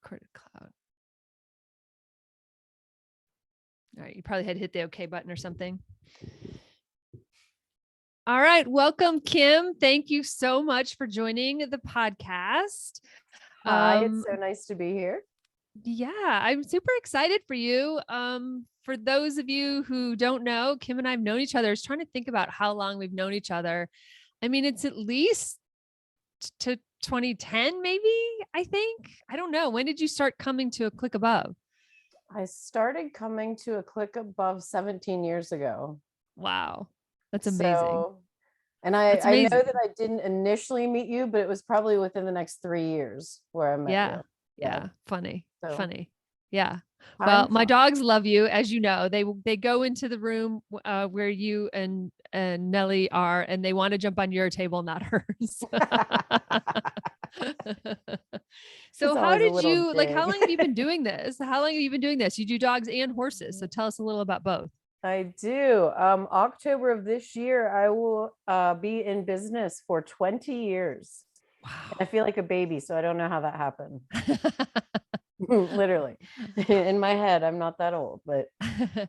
Recorded cloud. All right. You probably had to hit the OK button or something. All right. Welcome, Kim. Thank you so much for joining the podcast. Hi, it's so nice to be here. Yeah, I'm super excited for you. For those of you who don't know, Kim and I have known each other. I was trying to think about how long we've known each other. I mean, it's at least to 2010, maybe, I think. I don't know. When did you start coming to A Click Above? I started coming to A Click Above 17 years ago. Wow. That's amazing. And I know that I didn't initially meet you, but it was probably within the next 3 years where I met you. Yeah. Funny. So, Funny. Yeah. Well, my dogs love you, as you know. They go into the room where you and Nellie are, and they want to jump on your table, not hers. So how did you how long have you been doing this? How long have you been doing this? You do dogs and horses. So tell us a little about both. I do. October of this year, I will be in business for 20 years. Wow. I feel like a baby, so I don't know how that happened. Literally. In my head, I'm not that old, but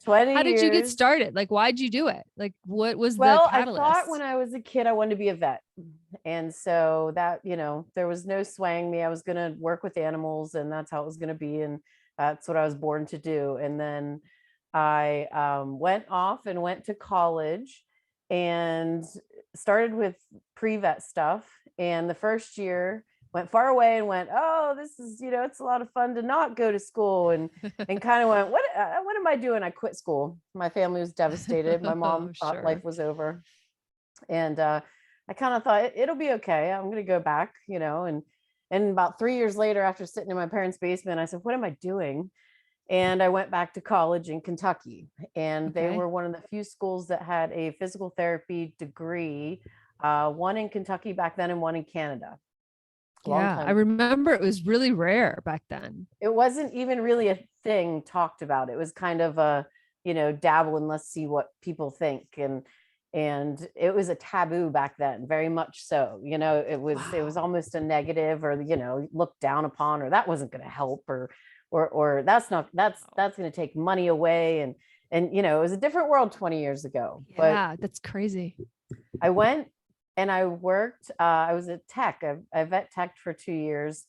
20 How did years. you get started? Like, why'd you do it? Like, what was the catalyst? I thought when I was a kid, I wanted to be a vet. And so that, there was no swaying me. I was going to work with animals, and that's how it was going to be. And that's what I was born to do. And then I went off and went to college and started with pre-vet stuff. And the first year went far away and went, oh, this is, it's a lot of fun to not go to school, and kind of went, what am I doing? I quit school. My family was devastated. My mom thought life was over. And I kind of thought it'll be okay. I'm going to go back, and about 3 years later, after sitting in my parents' basement, I said, what am I doing? And I went back to college in Kentucky, and they were one of the few schools that had a physical therapy degree, one in Kentucky back then and one in Canada. Yeah, I remember it was really rare back then. It wasn't even really a thing talked about. It was kind of a, dabble and let's see what people think. And it was a taboo back then, very much so. It was almost a negative, or, looked down upon, or that wasn't going to help, or that's going to take money away. And, it was a different world 20 years ago. Yeah, that's crazy. I went and I worked, I was a tech. I vet teched for 2 years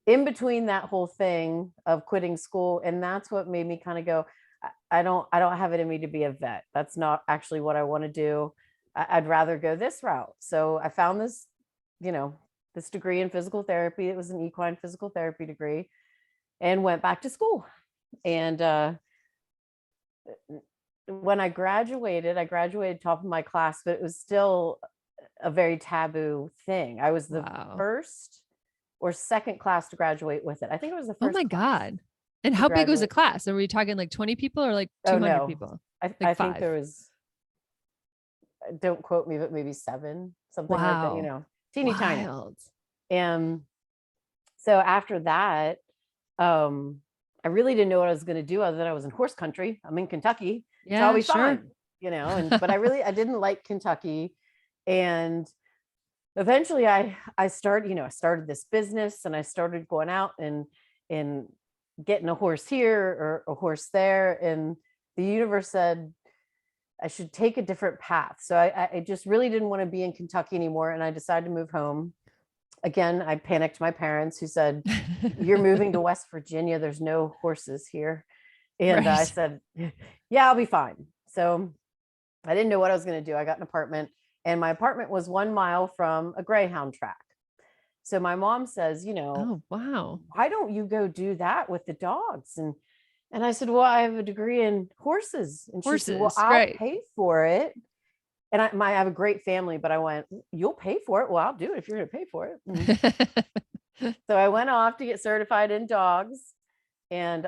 in between that whole thing of quitting school. And that's what made me kind of go, I don't have it in me to be a vet. That's not actually what I want to do. I'd rather go this route. So I found this, this degree in physical therapy. It was an equine physical therapy degree, and went back to school. And when I graduated top of my class, but it was still a very taboo thing. I was the first or second class to graduate with it. I think it was the first. Oh my God. And how big was the class? Are we talking like 20 people or like 200 people? I think there was, don't quote me, but maybe 7, something like that, teeny tiny. And so after that, I really didn't know what I was going to do other than I was in horse country. I'm in Kentucky. Yeah, so I'll be fine, but I didn't like Kentucky. And eventually I started this business, and I started going out and getting a horse here or a horse there. And the universe said I should take a different path. So I just really didn't want to be in Kentucky anymore. And I decided to move home. Again, I panicked my parents, who said, you're moving to West Virginia. There's no horses here. And I said, yeah, I'll be fine. So I didn't know what I was going to do. I got an apartment, and my apartment was 1 mile from a greyhound track. So my mom says, oh, wow, why don't you go do that with the dogs? And I said, well, I have a degree in horses. And she said, well, I'll pay for it. And I have a great family, but I went, you'll pay for it? Well, I'll do it if you're going to pay for it. So I went off to get certified in dogs, and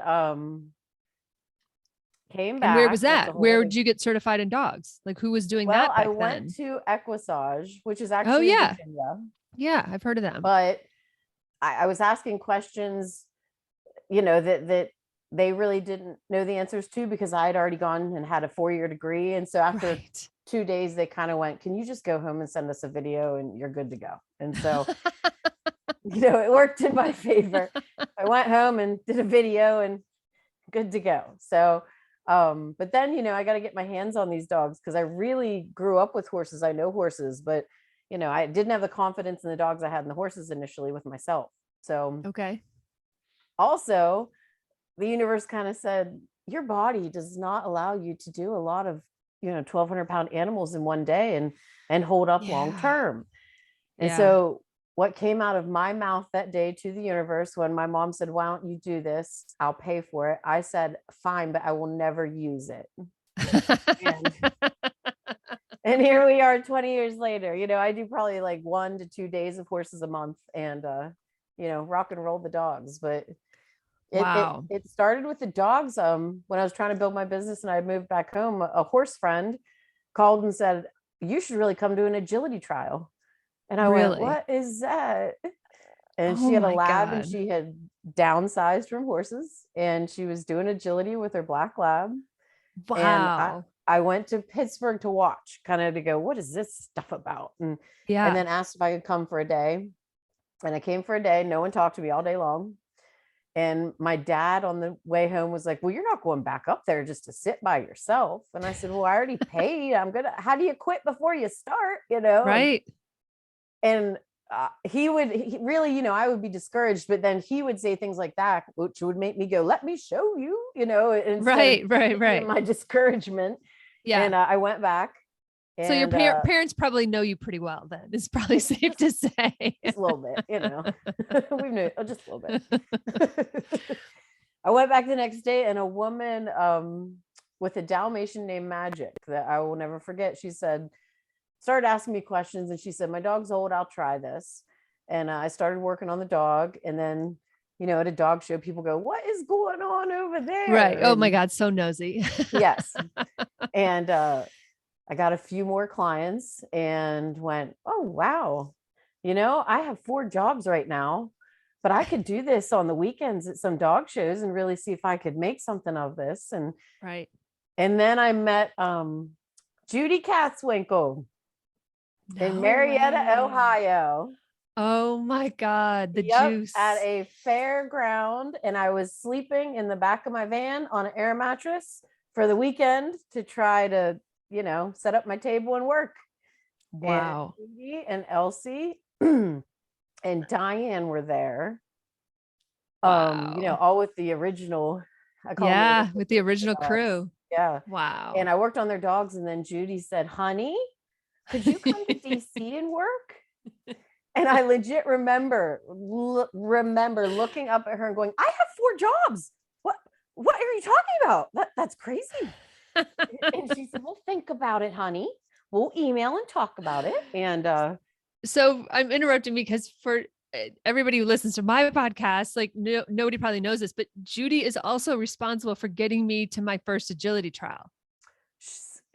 came back. And where was that? Where did you get certified in dogs? Like, who was doing that back then? I went to Equisage, which is actually in Virginia. Yeah, I've heard of them. But I was asking questions, that they really didn't know the answers to, because I had already gone and had a 4-year degree. And so after 2 days, they kind of went, can you just go home and send us a video and you're good to go? And so It worked in my favor. I went home and did a video and good to go. So, but then, I got to get my hands on these dogs because I really grew up with horses. I know horses, but, I didn't have the confidence in the dogs I had in the horses initially with myself. So, okay. Also, the universe kind of said, your body does not allow you to do a lot of, 1,200-pound animals in one day and hold up long term. And so what came out of my mouth that day to the universe when my mom said, why don't you do this? I'll pay for it. I said, fine, but I will never use it. And here we are 20 years later. I do probably like 1 to 2 days of horses a month and, rock and roll the dogs. But it started with the dogs. When I was trying to build my business and I moved back home, a horse friend called and said, you should really come to an agility trial. And I went, what is that? And she had a lab and she had downsized from horses and she was doing agility with her black lab. Wow. And I went to Pittsburgh to watch, kind of to go, what is this stuff about? And then asked if I could come for a day. And I came for a day. No one talked to me all day long. And my dad on the way home was like, well, you're not going back up there just to sit by yourself. And I said, well, I already paid. How do you quit before you start? Right. And he really, I would be discouraged, but then he would say things like that, which would make me go, let me show you, right. My discouragement. Yeah. And I went back. So your parents probably know you pretty well then. It's probably safe to say. Just a little bit, we've known just a little bit. I went back the next day and a woman with a Dalmatian named Magic that I will never forget. She started asking me questions and she said, my dog's old, I'll try this. And I started working on the dog. And then, at a dog show, people go, what is going on over there? Right. Oh my God. So nosy. Yes. And I got a few more clients and went, oh, wow. I have 4 jobs right now, but I could do this on the weekends at some dog shows and really see if I could make something of this. And And then I met Judy Catswinkle in Marietta, Ohio. Oh my God, the juice. At a fairground. And I was sleeping in the back of my van on an air mattress for the weekend to try to, set up my table and work. Wow. And Judy and Elsie and Diane were there. Wow. All with the original. With the original crew. Yeah. Wow. And I worked on their dogs. And then Judy said, honey, could you come to DC and work? And I legit remember looking up at her and going, I have 4 jobs. What are you talking about? That's crazy. And she said, well, think about it, honey. We'll email and talk about it. And so I'm interrupting because for everybody who listens to my podcast, like nobody probably knows this, but Judy is also responsible for getting me to my first agility trial.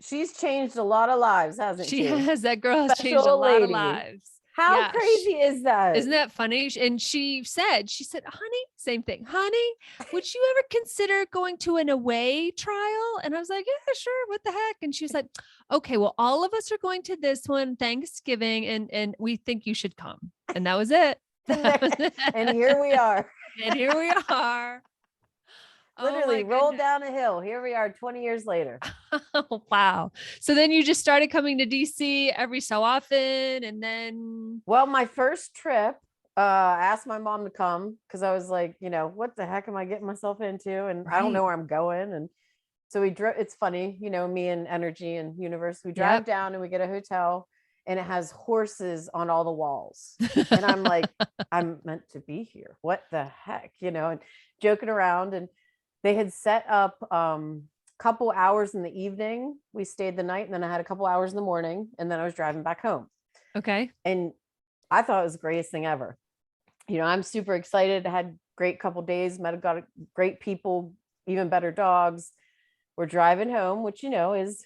She's changed a lot of lives, hasn't she? She has. That girl has changed a lot of lives. How crazy is that? Isn't that funny? And she said, honey, same thing. Honey, would you ever consider going to an away trial? And I was like, yeah, sure. What the heck? And she was like, okay, well, all of us are going to this one Thanksgiving and we think you should come. And that was it. And here we are. Literally rolled down a hill. Here we are 20 years later. Oh, wow. So then you just started coming to DC every so often. And then. Well, my first trip, I asked my mom to come because I was like, what the heck am I getting myself into? And I don't know where I'm going. And so we drove. It's funny, me and energy and universe, we drive down and we get a hotel and it has horses on all the walls. And I'm like, I'm meant to be here. What the heck, and joking around. And they had set up couple hours in the evening. We stayed the night and then I had a couple hours in the morning and then I was driving back home. Okay. And I thought it was the greatest thing ever. I'm super excited. I had great couple days, got great people, even better dogs. We're driving home, which, it's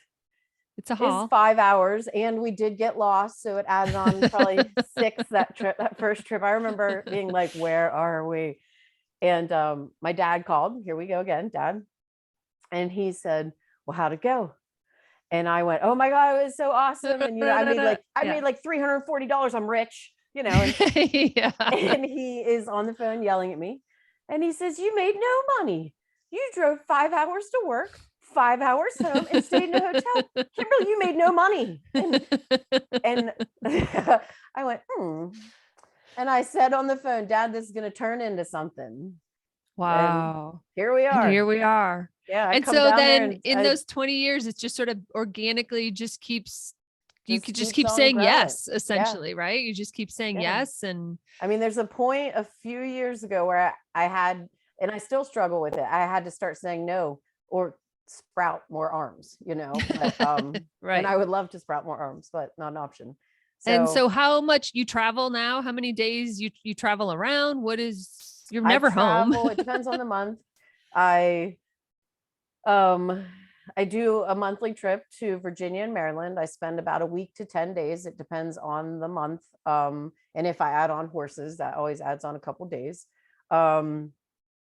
a haul. Is 5 hours and we did get lost. So it added on probably 6 that first trip. I remember being like, where are we? And my dad called. Here we go again, Dad. And he said, well, how'd it go? And I went, oh my God, it was so awesome. And I made like $340. I'm rich. and, Yeah. and he is on the phone yelling at me. And he says, you made no money. You drove 5 hours to work, 5 hours home, and stayed in a hotel. Kimberly, you made no money. And I went, And I said on the phone, Dad, this is going to turn into something. Wow. And here we are. And here we are. Yeah. And so then in those 20 years, it just sort of organically just keeps, you could just keep saying yes, essentially, right? You just keep saying yes. And I mean, there's a point a few years ago where I had, and I still struggle with it. I had to start saying no or sprout more arms, but, right. And I would love to sprout more arms, but not an option. So how much you travel now? How many days you travel around? You're never home. It depends on the month. I do a monthly trip to Virginia and Maryland. I spend about a week to 10 days. It depends on the month. And if I add on horses, that always adds on a couple days. And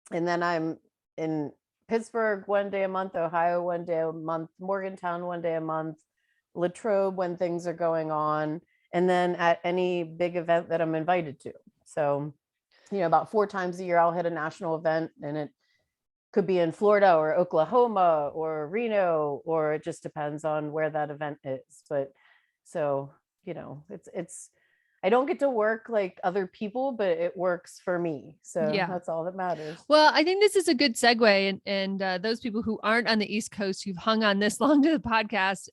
then I'm in Pittsburgh one day a month, Ohio one day a month, Morgantown one day a month, Latrobe when things are going on, and then at any big event that I'm invited to. So, about 4 times a year, I'll hit a national event, and it could be in Florida or Oklahoma or Reno, or it just depends on where that event is. But so, it's, I don't get to work like other people, but it works for me. So that's all that matters. Well, I think this is a good segue. And those people who aren't on the East Coast, who've hung on this long to the podcast,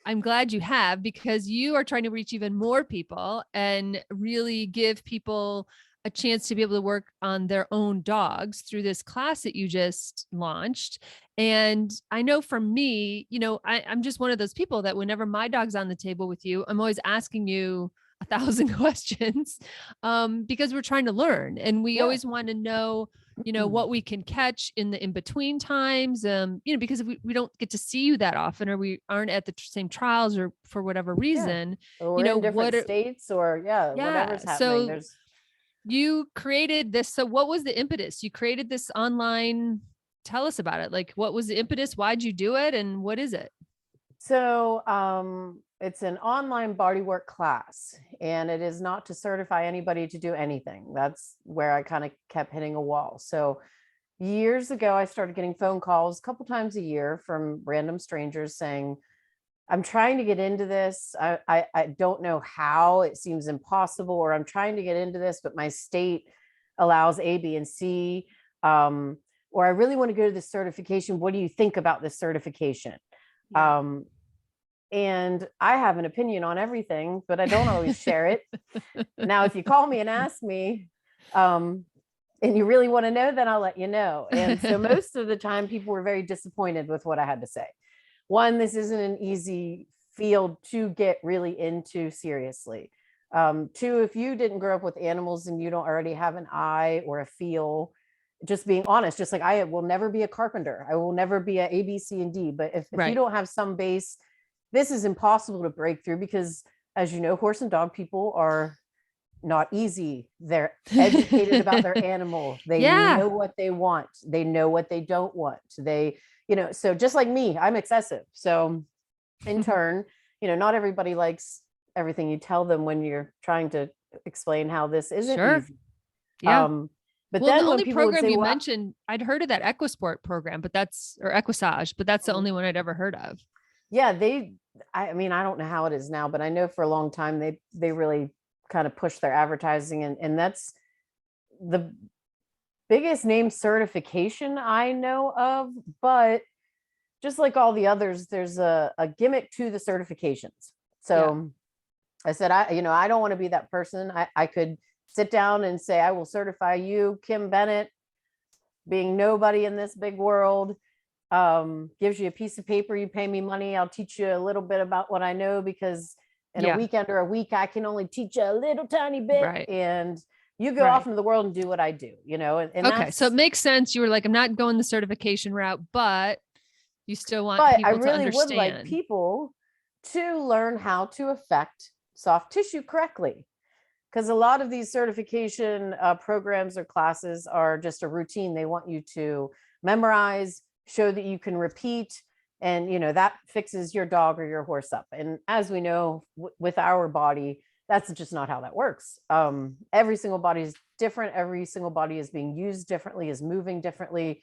I'm glad you have, because you are trying to reach even more people and really give people a chance to be able to work on their own dogs through this class that you just launched. And I know for me, I'm just one of those people that whenever my dog's on the table with you, I'm always asking you 1,000 questions, because we're trying to learn, and we always want to know, what we can catch in the in-between times, because if we don't get to see you that often, or we aren't at the same trials, or for whatever reason, or in different states, or whatever's happening. So you created this. So what was the impetus? You created this online. Tell us about it. Like, what was the impetus? Why'd you do it? And what is it? So, it's an online bodywork class, and it is not to certify anybody to do anything. That's where I kind of kept hitting a wall. So years ago, I started getting phone calls a couple times a year from random strangers saying, I'm trying to get into this. I don't know how, it seems impossible, or I'm trying to get into this, but my state allows A, B, and C. Or I really want to go to this certification. What do you think about this certification? Yeah. And I have an opinion on everything, but I don't always share it. Now, if you call me and ask me, and you really want to know, then I'll let you know. And so most of the time, people were very disappointed with what I had to say. One, this isn't an easy field to get really into seriously. 2, if you didn't grow up with animals and you don't already have an eye or a feel, just being honest, just like I will never be a carpenter. I will never be a B, C, and D. But if you don't have some base, this is impossible to break through, because, as you know, horse and dog people are not easy. They're educated about their animal. They know what they want. They know what they don't want. They, so just like me, I'm excessive. So in turn, not everybody likes everything you tell them when you're trying to explain how this isn't easy. Yeah. But then the only program you mentioned, I'd heard of that Equisport program, or Equisage, but that's the only one I'd ever heard of. Yeah, I mean, I don't know how it is now, but I know for a long time they really kind of push their advertising, and that's the biggest name certification I know of. But just like all the others, there's a gimmick to the certifications. So I said, I don't want to be that person. I could sit down and say, I will certify you, Kim Bennett, being nobody in this big world. Gives you a piece of paper, you pay me money, I'll teach you a little bit about what I know, because in a weekend or a week, I can only teach you a little tiny bit, and you go off into the world and do what I do, and okay. So it makes sense. You were like, I'm not going the certification route, but you still want people to understand. I really would like people to learn how to affect soft tissue correctly. Because a lot of these certification programs or classes are just a routine. They want you to memorize, show that you can repeat, and that fixes your dog or your horse up. And as we know, with our body, that's just not how that works. Every single body is different. Every single body is being used differently, is moving differently,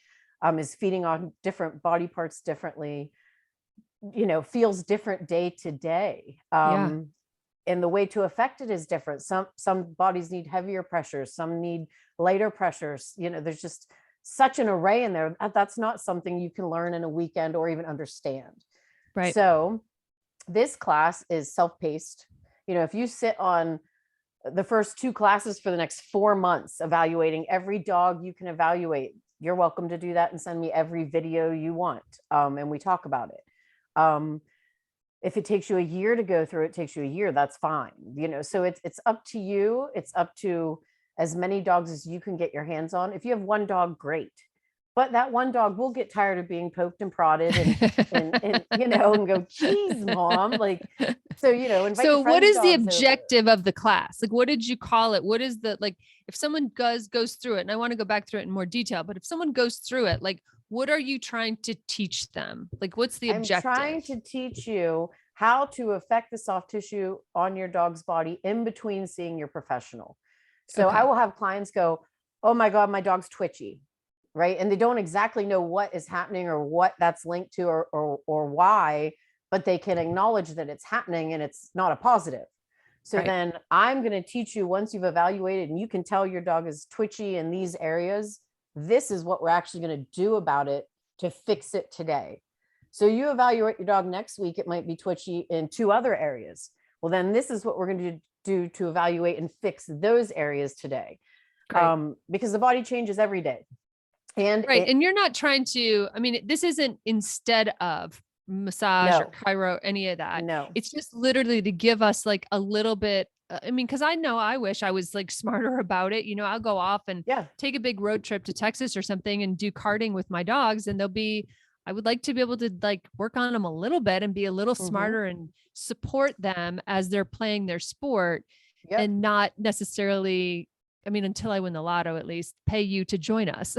is feeding on different body parts differently, feels different day to day. And the way to affect it is different. Some bodies need heavier pressures, some need lighter pressures. There's just such an array in there. That's not something you can learn in a weekend or even understand. Right. So this class is self-paced. If you sit on the first 2 classes for the next 4 months, evaluating every dog you can evaluate, you're welcome to do that and send me every video you want. And we talk about it. If it takes you a year to go through, it takes you a year, that's fine. So it's up to you. It's up to as many dogs as you can get your hands on. If you have 1 dog, great. But that 1 dog will get tired of being poked and prodded and go, geez, mom. Invite so what is the objective of the class? Like, what did you call it? What is if someone goes through it, and I want to go back through it in more detail, but if someone goes through it, what are you trying to teach them? What's the objective? I'm trying to teach you how to affect the soft tissue on your dog's body in between seeing your professional. So I will have clients go, oh my God, my dog's twitchy, right? And they don't exactly know what is happening or what that's linked to or why, but they can acknowledge that it's happening and it's not a positive. So then I'm going to teach you, once you've evaluated and you can tell your dog is twitchy in these areas, this is what we're actually going to do about it to fix it today. So you evaluate your dog next week, it might be twitchy in 2 other areas. Well, then this is what we're going to do to evaluate and fix those areas today. Because the body changes every day. And and you're not trying to, this isn't instead of massage or chiro, any of that. No, it's just literally to give us a little bit. Because I wish I was smarter about it. I'll go off and take a big road trip to Texas or something and do karting with my dogs. And I would like to be able to work on them a little bit and be a little smarter and support them as they're playing their sport and not necessarily, until I win the lotto, at least pay you to join us,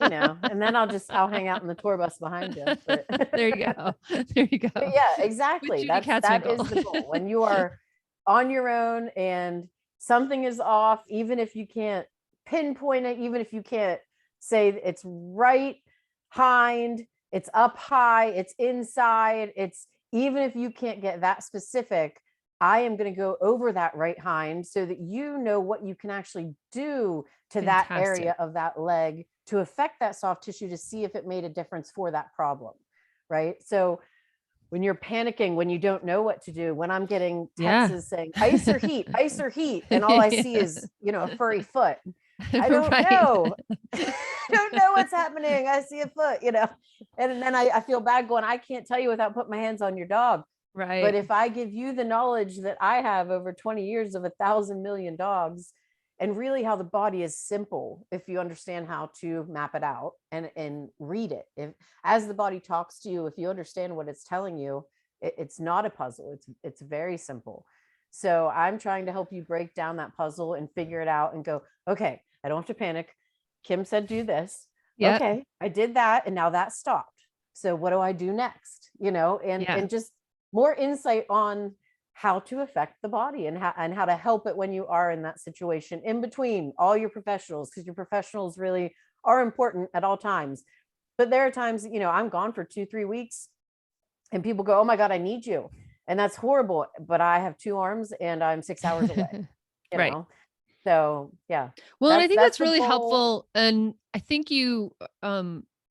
and then I'll hang out in the tour bus behind you. But there you go. But yeah, exactly. That is the goal. When you are on your own and something is off, even if you can't pinpoint it, even if you can't say it's right hind, it's up high, it's inside, it's even if you can't get that specific, I am going to go over that right hind so that you know what you can actually do to that area of that leg to affect that soft tissue to see if it made a difference for that problem. Right. So when you're panicking, when you don't know what to do, when I'm getting texts saying ice or heat, and all I see is, a furry foot. I don't know. I don't know what's happening. I see a foot, and then I feel bad going, I can't tell you without putting my hands on your dog. Right. But if I give you the knowledge that I have over 20 years of 1,000 million dogs, and really how the body is simple, if you understand how to map it out and read it, as the body talks to you, if you understand what it's telling you, it's not a puzzle. It's very simple. So I'm trying to help you break down that puzzle and figure it out and go, okay, I don't have to panic. Kim said, do this. Yep. Okay, I did that. And now that stopped. So what do I do next? And just more insight on how to affect the body and how to help it when you are in that situation in between all your professionals, because your professionals really are important at all times. But there are times, I'm gone for 2-3 weeks and people go, oh my God, I need you. And that's horrible, but I have 2 arms and I'm 6 hours away, you know? So yeah. Well, and I think that's really helpful. And I think you,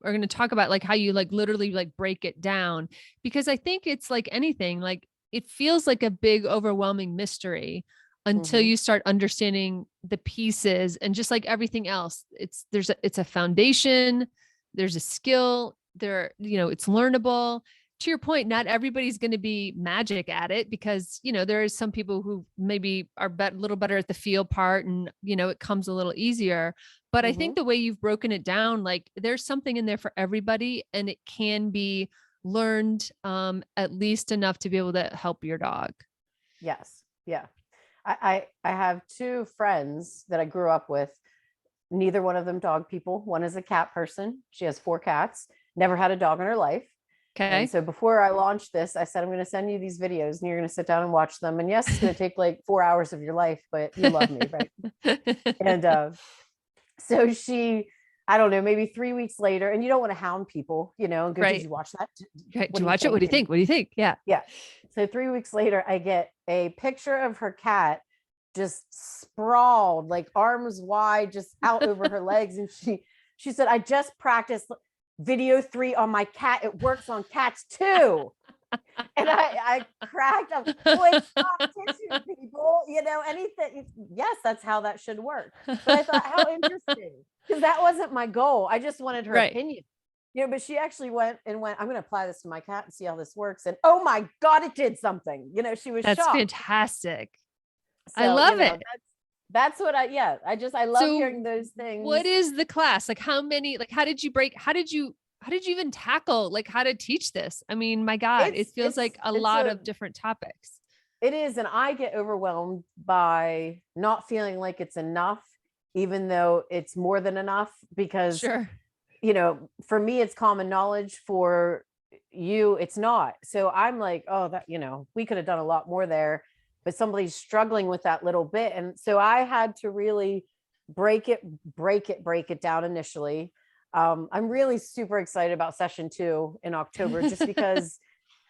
are going to talk about how you literally break it down, because I think it's like anything, it feels like a big overwhelming mystery until you start understanding the pieces, and just like everything else, it's a foundation, there's a skill there, it's learnable. To your point, not everybody's going to be magic at it, because, there is some people who maybe are a little better at the feel part and, it comes a little easier. But I think the way you've broken it down, there's something in there for everybody, and it can be learned at least enough to be able to help your dog. Yes. Yeah. I have 2 friends that I grew up with. Neither one of them dog people. One is a cat person. She has 4 cats, never had a dog in her life. And so before I launched this, I said, I'm going to send you these videos and you're going to sit down and watch them. And yes, it's going to take like 4 hours of your life, but you love me, right? And so she, I don't know, maybe 3 weeks later, and you don't want to hound people, and go, did you watch that? Did you watch it? What do you think? What do you think? Yeah. Yeah. So 3 weeks later, I get a picture of her cat just sprawled, like arms wide, just out over her legs. And she said, I just practiced video 3 on my cat. It works on cats too. And I cracked up. Boy, stop tissue, people. Anything. Yes, that's how that should work. But I thought, how interesting, because that wasn't my goal. I just wanted her opinion. But she actually went, I'm going to apply this to my cat and see how this works. And oh my God, it did something. She was shocked. That's fantastic. So, I love it. That's what I love hearing those things. What is the class? Like how many, like, how did you even tackle, like, how to teach this? I mean, my God, it feels like a lot of different topics. It is. And I get overwhelmed by not feeling like it's enough, even though it's more than enough, because, for me, it's common knowledge. For you, it's not. So I'm like, oh, that, we could have done a lot more there, but somebody's struggling with that little bit. And so I had to really break it down initially. I'm really super excited about session 2 in October, just because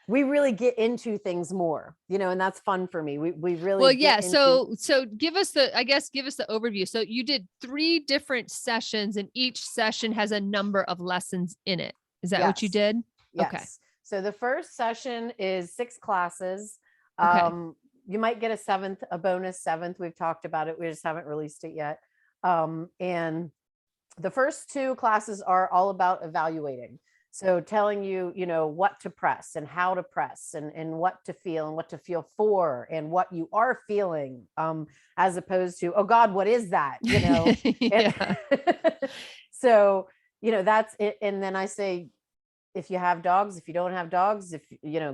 we really get into things more, and that's fun for me. We really, so give us the overview. So you did 3 different sessions and each session has a number of lessons in it. Is that what you did? Yes. Okay. So the first session is 6 classes. Okay. You might get a bonus 7th. We've talked about it. We just haven't released it yet. And the first 2 classes are all about evaluating. So telling you, what to press and how to press and what to feel and what to feel for and what you are feeling, as opposed to, oh God, what is that? So, that's it. And then I say, if you have dogs, if you don't have dogs, if,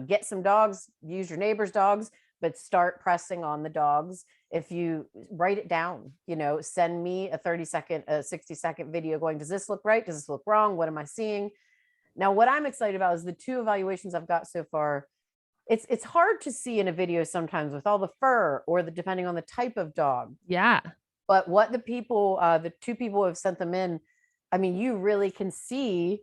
get some dogs, use your neighbor's dogs, but start pressing on the dogs. If you write it down, send me a 30-second, a 60-second video going, does this look right? Does this look wrong? What am I seeing? Now, what I'm excited about is the 2 evaluations I've got so far. It's hard to see in a video sometimes with all the fur or depending on the type of dog. Yeah. But what the 2 people who have sent them in, I mean, you really can see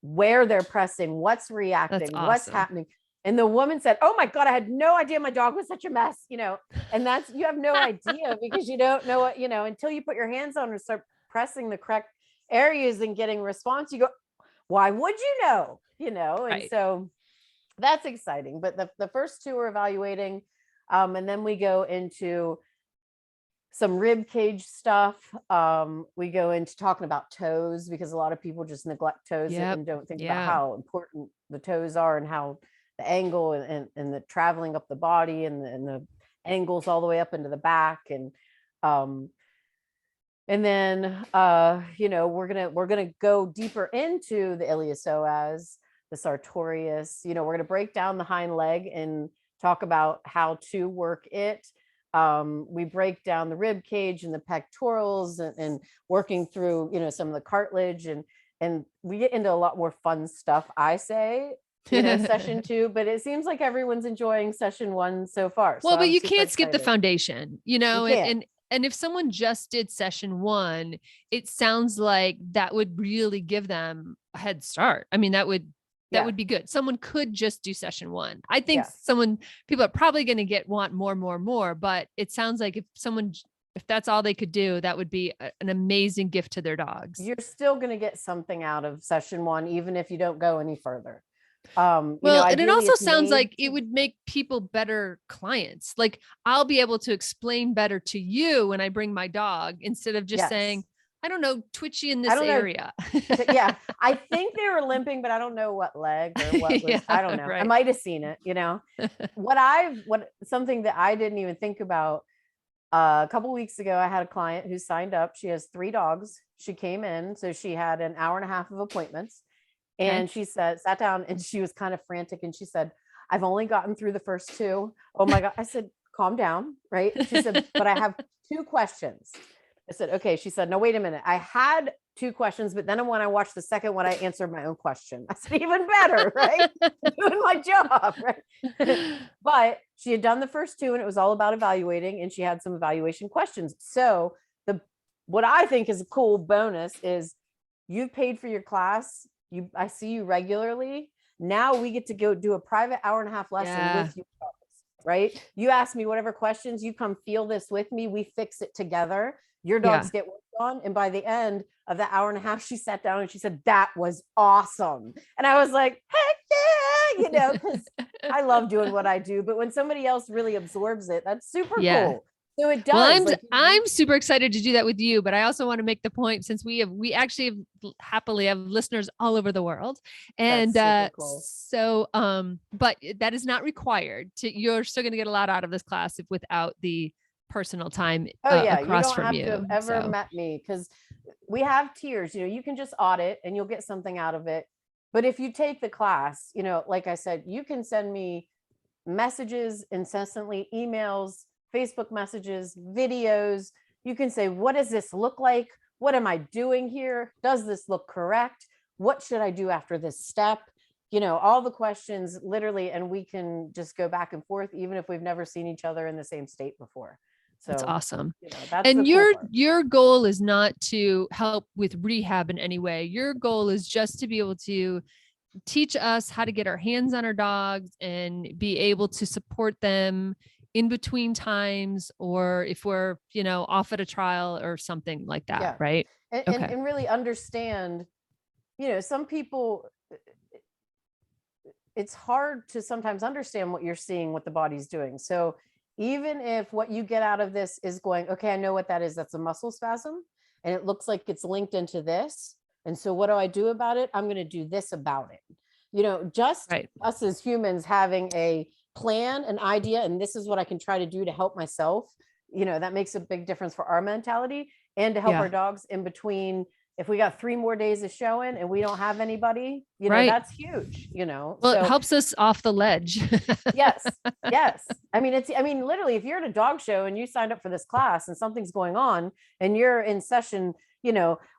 where they're pressing, what's reacting, what's happening. And the woman said, oh my God, I had no idea my dog was such a mess, and you have no idea, because you don't know what, until you put your hands on and start pressing the correct areas and getting response, you go, why would you know? And so that's exciting. But the first 2 are evaluating. And then we go into some rib cage stuff. We go into talking about toes, because a lot of people just neglect toes and don't think about how important the toes are, and how the angle and the traveling up the body and the angles all the way up into the back. And then we're gonna go deeper into the iliopsoas, the sartorius. We're gonna break down the hind leg and talk about how to work it. We break down the rib cage and the pectorals and working through some of the cartilage, and we get into a lot more fun stuff, I say. Session 2, but it seems like everyone's enjoying session 1 so far. Well, but you can't skip the foundation, and if someone just did session 1, it sounds like that would really give them a head start. I mean, that would be good. Someone could just do session 1. I think people are probably going to want more, but it sounds like if that's all they could do, that would be an amazing gift to their dogs. You're still going to get something out of session 1, even if you don't go any further. And it also sounds like it would make people better clients. Like, I'll be able to explain better to you when I bring my dog, instead of just saying, I don't know, twitchy in this area. I think they were limping, but I don't know what leg or what was, I don't know. Right. I might've seen it, something that I didn't even think about. A couple of weeks ago, I had a client who signed up. She has 3 dogs. She came in, so she had an hour and a half of appointments. And she sat down, and she was kind of frantic. And she said, I've only gotten through the first 2. Oh my God. I said, calm down. Right. She said, but I have 2 questions. I said, okay. She said, no, wait a minute. I had 2 questions, but then when I watched the second one, I answered my own question. I said, even better, right? Doing my job, right? But she had done the first 2 and it was all about evaluating, and she had some evaluation questions. So what I think is a cool bonus is you've paid for your class. I see you regularly. Now we get to go do a private hour-and-a-half lesson with you, right? You ask me whatever questions, you come feel this with me. We fix it together. Your dogs get worked on. And by the end of the hour-and-a-half, she sat down and she said, that was awesome. And I was like, heck yeah, because I love doing what I do. But when somebody else really absorbs it, that's super cool. So it does. Well, I'm super excited to do that with you, but I also want to make the point, since we actually happily have listeners all over the world. And cool. But that is not required you're still going to get a lot out of this class without the personal time across from you. You don't have to have ever met me, because we have tiers. You can just audit and you'll get something out of it. But if you take the class, like I said, you can send me messages incessantly, emails, Facebook messages, videos. You can say, what does this look like? What am I doing here? Does this look correct? What should I do after this step? All the questions literally, and we can just go back and forth, even if we've never seen each other in the same state before. So that's awesome. That's and your goal is not to help with rehab in any way. Your goal is just to be able to teach us how to get our hands on our dogs and be able to support them in between times, or if we're, off at a trial or something like that. Right. And really understand, some people, it's hard to sometimes understand what you're seeing, what the body's doing. So even if what you get out of this is going, okay, I know what that is. That's a muscle spasm. And it looks like it's linked into this. And so what do I do about it? I'm going to do this about it. Just us as humans having a plan, an idea, and this is what I can try to do to help myself. That makes a big difference for our mentality and to help our dogs in between. If we got 3 more days of showing and we don't have anybody, that's huge, Well, so, it helps us off the ledge. Yes. I mean, literally, if you're at a dog show and you signed up for this class and something's going on and you're in session,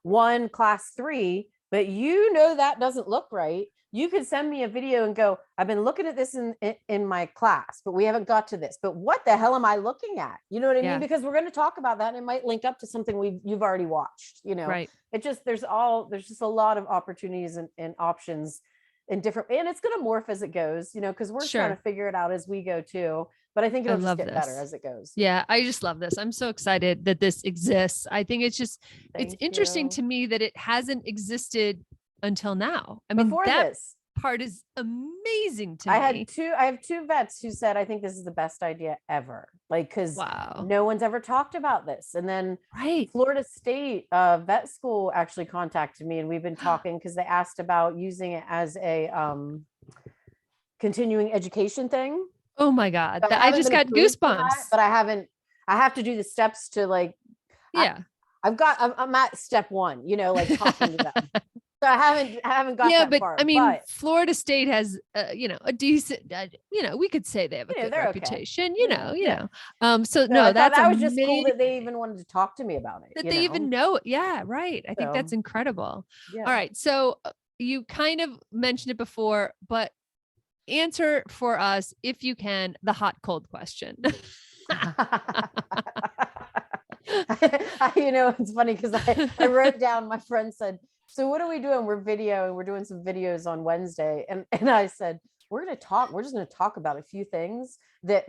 1, class 3, but that doesn't look right. You could send me a video and go, I've been looking at this in my class, but we haven't got to this. But what the hell am I looking at? You know what I mean? Because we're going to talk about that and it might link up to something you've already watched, Right. It just, there's just a lot of opportunities and options in different, and it's going to morph as it goes, because we're trying to figure it out as we go too. But I think it'll just get better as it goes. Yeah. I just love this. I'm so excited that this exists. I think it's just, it's interesting to me that it hasn't existed until now. I mean, before this part is amazing to me. I have 2 vets who said, I think this is the best idea ever. Cause no one's ever talked about this. And then Florida State vet school actually contacted me, and we've been talking because they asked about using it as a continuing education thing. Oh my God. I just got goosebumps. But I have to do the steps to I'm at step 1, talking to them. So I haven't got that far. I mean, Florida State has, a decent, we could say they have a good reputation, So no, that was just cool that they even wanted to talk to me about it. That they even know. Yeah. Right. I think that's incredible. Yeah. All right. So you kind of mentioned it before, but answer for us, if you can, the hot, cold question. It's funny because I wrote down, my friend said, so what are we doing? We're doing some videos on Wednesday. And I said, we're just going to talk about a few things that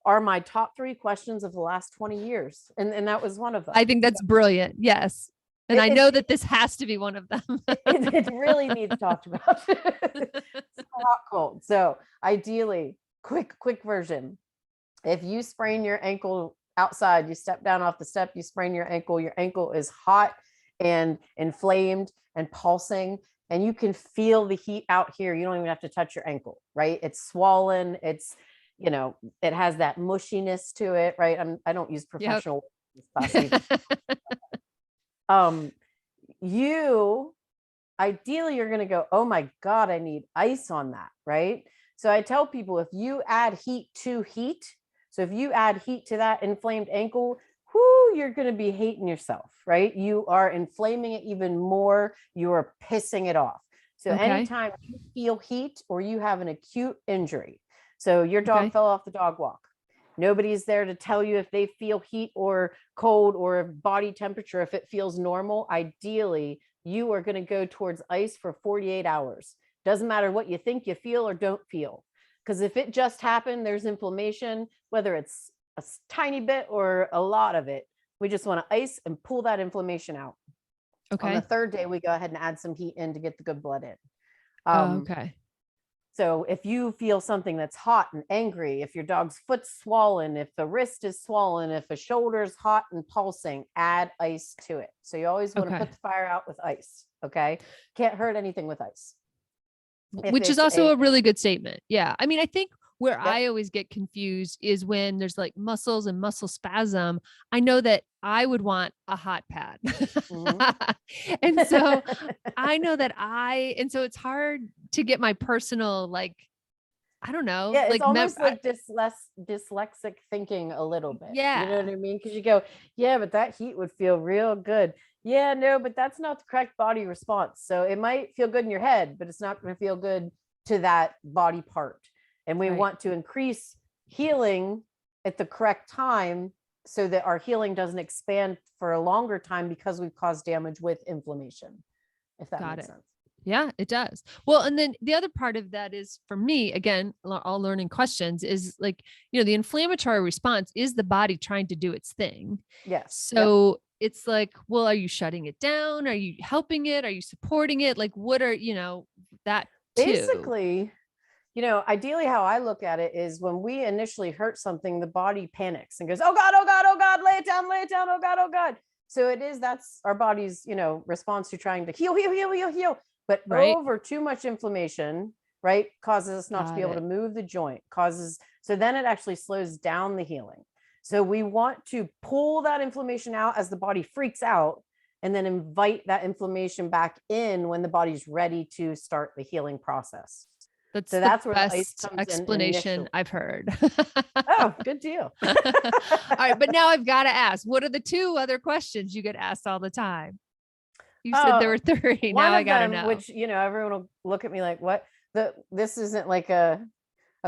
are my top 3 questions of the last 20 years. And that was one of them. I think that's brilliant. Yes. And I know that this has to be one of them. it really needs talked about. It's hot, cold. So ideally, quick version. If you sprain your ankle outside, you step down off the step, you sprain your ankle is hot and inflamed and pulsing, and you can feel the heat out here. You don't even have to touch your ankle, right? It's swollen. It's, it has that mushiness to it, right? I don't use professional ideally you're going to go, oh my God, I need ice on that, right? So I tell people, if you add heat to heat, so if you add heat to that inflamed ankle, you're going to be hating yourself, right? You are inflaming it even more. You are pissing it off. So anytime you feel heat or you have an acute injury, so your dog fell off the dog walk, nobody's there to tell you if they feel heat or cold or body temperature, if it feels normal. Ideally, you are going to go towards ice for 48 hours. Doesn't matter what you think you feel or don't feel. Because if it just happened, there's inflammation, whether it's a tiny bit or a lot of it. We just want to ice and pull that inflammation out. On the third day, we go ahead and add some heat in to get the good blood in. So if you feel something that's hot and angry, if your dog's foot's swollen, if the wrist is swollen, if a shoulder's hot and pulsing, add ice to it. So you always want to put the fire out with ice. Okay. Can't hurt anything with ice. Which is also a really good statement. Yeah. I mean, I think where I always get confused is when there's like muscles and muscle spasm. I know that I would want a hot pad. And so I know that and so it's hard to get my personal, like, I don't know. Yeah, it's almost like dyslexic thinking a little bit. Yeah. You know what I mean? Because you go, yeah, but that heat would feel real good. Yeah, no, but that's not the correct body response. So it might feel good in your head, but it's not going to feel good to that body part. And we want to increase healing at the correct time so that our healing doesn't expand for a longer time because we've caused damage with inflammation, if that makes sense. Yeah, it does. Well, and then the other part of that is, for me, again, all learning questions, is like, the inflammatory response is the body trying to do its thing. Yes. So it's like, well, are you shutting it down? Are you helping it? Are you supporting it? Like, what are, that too? Basically, ideally how I look at it is when we initially hurt something, the body panics and goes, oh God, oh God, oh God, lay it down, oh God, oh God. So that's our body's, response to trying to heal. But over too much inflammation, causes us not to be able to move the joint, so then it actually slows down the healing. So we want to pull that inflammation out as the body freaks out, and then invite that inflammation back in when the body's ready to start the healing process. That's where the ice comes explanation I've heard. Oh, good deal. All right. But now I've got to ask, what are the two other questions you get asked all the time? You said there were three. Now I got to know. Which, everyone will look at me like, what? This isn't like a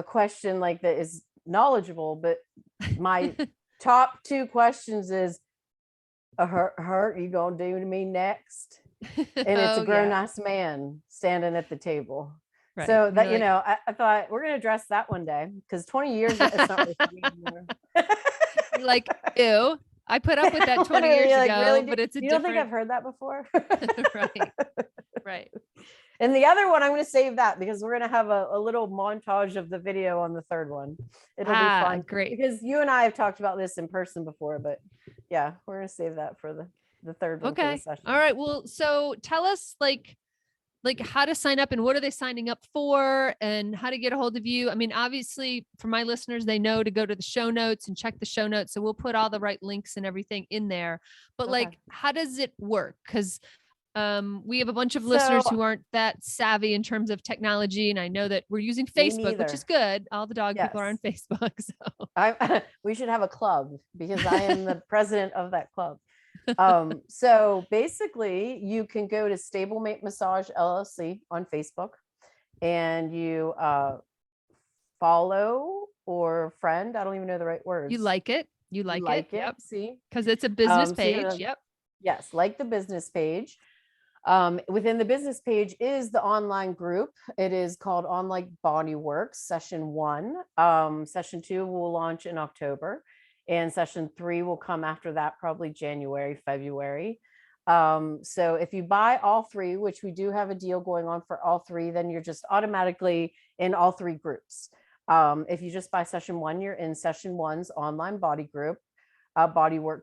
question like that is knowledgeable, but my top two questions is, hurt you gonna do to me next? And it's a grown-ass man standing at the table. Right. So that, I thought we're going to address that one day, because 20 years, it's not really funny anymore. Like, ew, I put up with that 20 years ago, really, but it's you don't think I've heard that before? Right. And the other one, I'm going to save that because we're going to have a little montage of the video on the third one. It'll be fun. Great. Because you and I have talked about this in person before, but yeah, we're going to save that for the third one. Okay. All right. Well, so tell us like how to sign up and what are they signing up for and how to get a hold of you. I mean, obviously for my listeners, they know to go to the show notes and check the show notes. So we'll put all the right links and everything in there, but like, how does it work? Cause we have a bunch of listeners who aren't that savvy in terms of technology. And I know that we're using Facebook, which is good. All the dog people are on Facebook. So we should have a club because I am the president of that club. So basically you can go to Stablemate Massage LLC on Facebook and you follow or friend. I don't even know the right words. You like it. Yep. See, because it's a business page. Yep. Yes. Like the business page. Within the business page is the online group. It is called Online Body Works Session 1. Session 2 will launch in October. And session 3 will come after that, probably January, February. So if you buy all 3, which we do have a deal going on for all 3, then you're just automatically in all 3 groups. If you just buy session 1, you're in session 1's online body work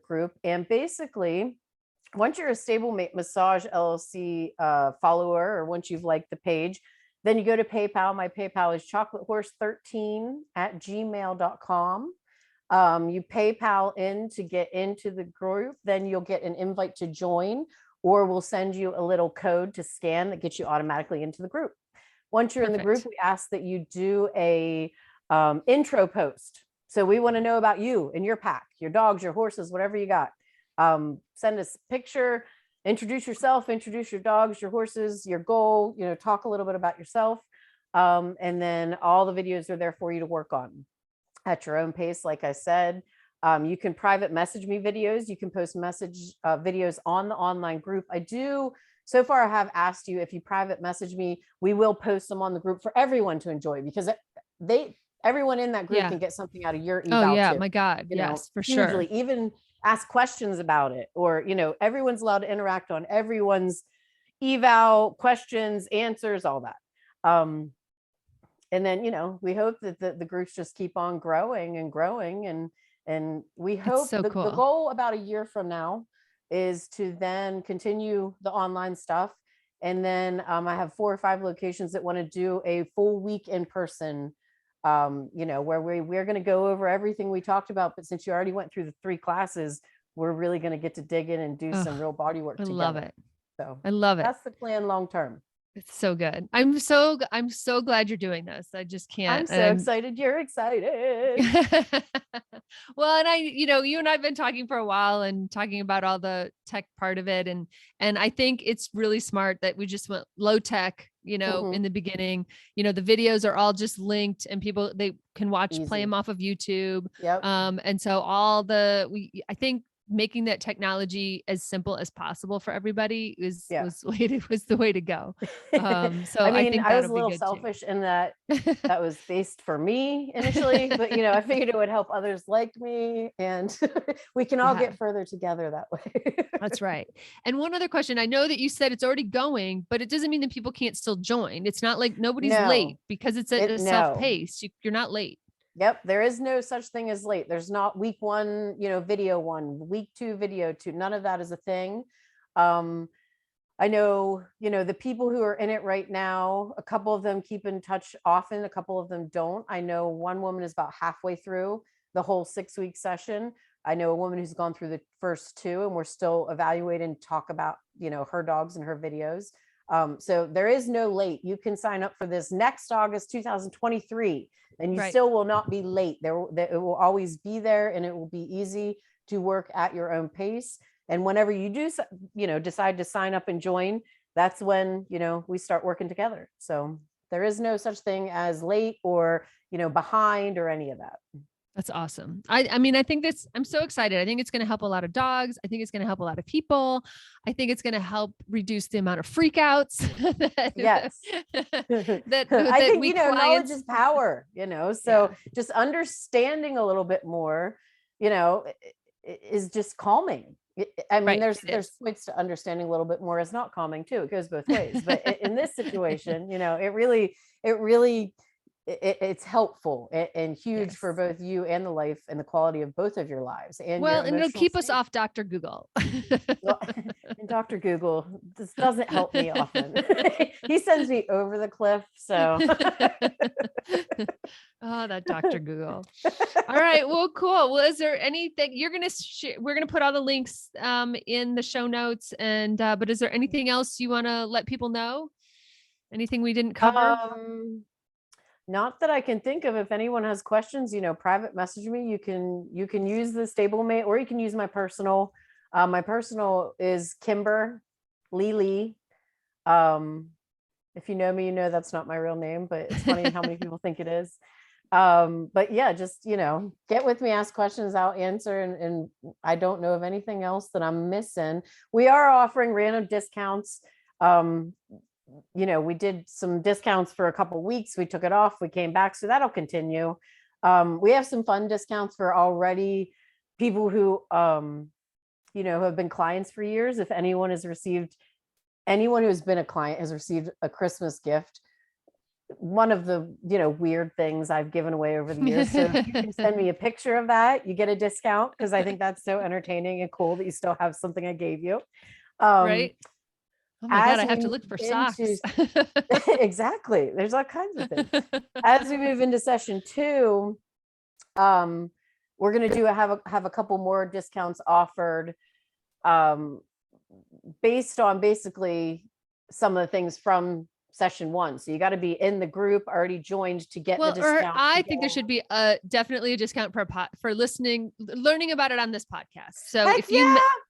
group. And basically, once you're a Stablemate Massage LLC follower, or once you've liked the page, then you go to PayPal. My PayPal is chocolatehorse13@gmail.com. You PayPal in to get into the group, then you'll get an invite to join, or we'll send you a little code to scan that gets you automatically into the group. Once you're in the group, we ask that you do a intro post. So we want to know about you and your pack, your dogs, your horses, whatever you got. Send us a picture, introduce yourself, introduce your dogs, your horses, your goal, talk a little bit about yourself. And then all the videos are there for you to work on at your own pace. Like I said, you can private message me videos. You can post message videos on the online group. So far I have asked you, if you private message me, we will post them on the group for everyone to enjoy, because everyone in that group can get something out of your eval. Oh yeah, too. my God. Yes, for hugely. sure. Even ask questions about it, or, everyone's allowed to interact on everyone's eval, questions, answers, all that. And then, we hope that the groups just keep on growing and growing. And we hope so cool. The goal about a year from now is to then continue the online stuff. And then I have 4 or 5 locations that want to do a full week in person, where we're going to go over everything we talked about. But since you already went through the 3 classes, we're really going to get to dig in and do some real body work together. I love it. So I love it. That's the plan long term. It's so good. I'm so glad you're doing this. I just can't. I'm so excited. You're excited. Well, and you and I've been talking for a while and talking about all the tech part of it. And I think it's really smart that we just went low tech, in the beginning. The videos are all just linked, and people, they can play them off of YouTube. Yep. And so I think making that technology as simple as possible for everybody was the way to go. So I think I was a little selfish in that was based for me initially, but I figured it would help others like me, and we can all get further together that way. That's right. And one other question, I know that you said it's already going, but it doesn't mean that people can't still join. It's not like nobody's late because it's a self-paced. You're not late. Yep. There is no such thing as late. There's not week 1, video 1, week 2, video 2. None of that is a thing. I know, the people who are in it right now, a couple of them keep in touch often. A couple of them don't. I know one woman is about halfway through the whole 6-week session. I know a woman who's gone through the first 2, and we're still evaluating, talk about, her dogs and her videos. So there is no late. You can sign up for this next August, 2023. And you still will not be late. It will always be there, and it will be easy to work at your own pace. And whenever you do, decide to sign up and join, that's when, we start working together. So there is no such thing as late or, behind or any of that. That's awesome. I think I'm so excited. I think it's going to help a lot of dogs. I think it's going to help a lot of people. I think it's going to help reduce the amount of freakouts. Yes. I think, knowledge is power, so just understanding a little bit more, is just calming. There's points to understanding a little bit more is not calming too. It goes both ways. But in this situation, it really it's helpful and huge for both you and the life and the quality of both of your lives. And it'll keep us off Dr. Google. Well, and Dr. Google, this doesn't help me often. He sends me over the cliff. So oh, that Dr. Google. All right. Well, cool. Well, is there anything you're going to share? We're going to put all the links in the show notes. And but is there anything else you want to let people know? Anything we didn't cover? Not that I can think of. If anyone has questions, private message me. You can use the stablemate, or you can use my personal. My personal is Kimber Lee. If you know me, you know that's not my real name, but it's funny how many people think it is. But yeah, just, get with me, ask questions, I'll answer. And I don't know of anything else that I'm missing. We are offering random discounts. We did some discounts for a couple of weeks. We took it off. We came back. So that'll continue. We have some fun discounts for already people who, who have been clients for years. If anyone who has been a client has received a Christmas gift, one of the, weird things I've given away over the years. So if you can send me a picture of that, you get a discount, because I think that's so entertaining and cool that you still have something I gave you. Right. Oh my God, I have to look for socks. Exactly. There's all kinds of things. As we move into session 2, we're going to have a couple more discounts offered, based on basically some of the things from session 1. So you got to be in the group already joined to get the discount. I think there should be definitely a discount for learning about it on this podcast. So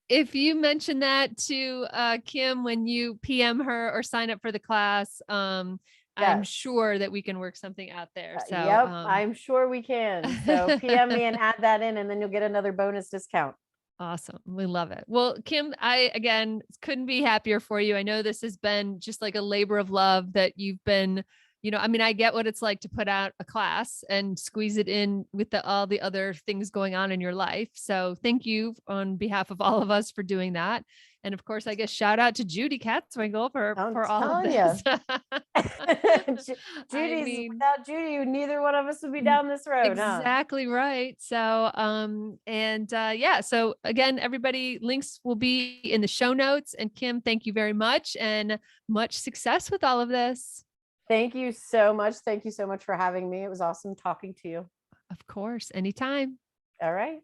if you mention that to Kim when you PM her or sign up for the class, I'm sure that we can work something out there. So I'm sure we can. So PM me and add that in, and then you'll get another bonus discount. Awesome. We love it. Well, Kim, I, again, couldn't be happier for you. I know this has been just like a labor of love that you've been, I mean, I get what it's like to put out a class and squeeze it in with all the other things going on in your life. So thank you on behalf of all of us for doing that. And of course, I guess shout out to Judy Katzwinkel for all of this. Without Judy, neither one of us would be down this road. Exactly right. So, so again, everybody, links will be in the show notes. And Kim, thank you very much, and much success with all of this. Thank you so much. Thank you so much for having me. It was awesome talking to you. Of course. Anytime. All right.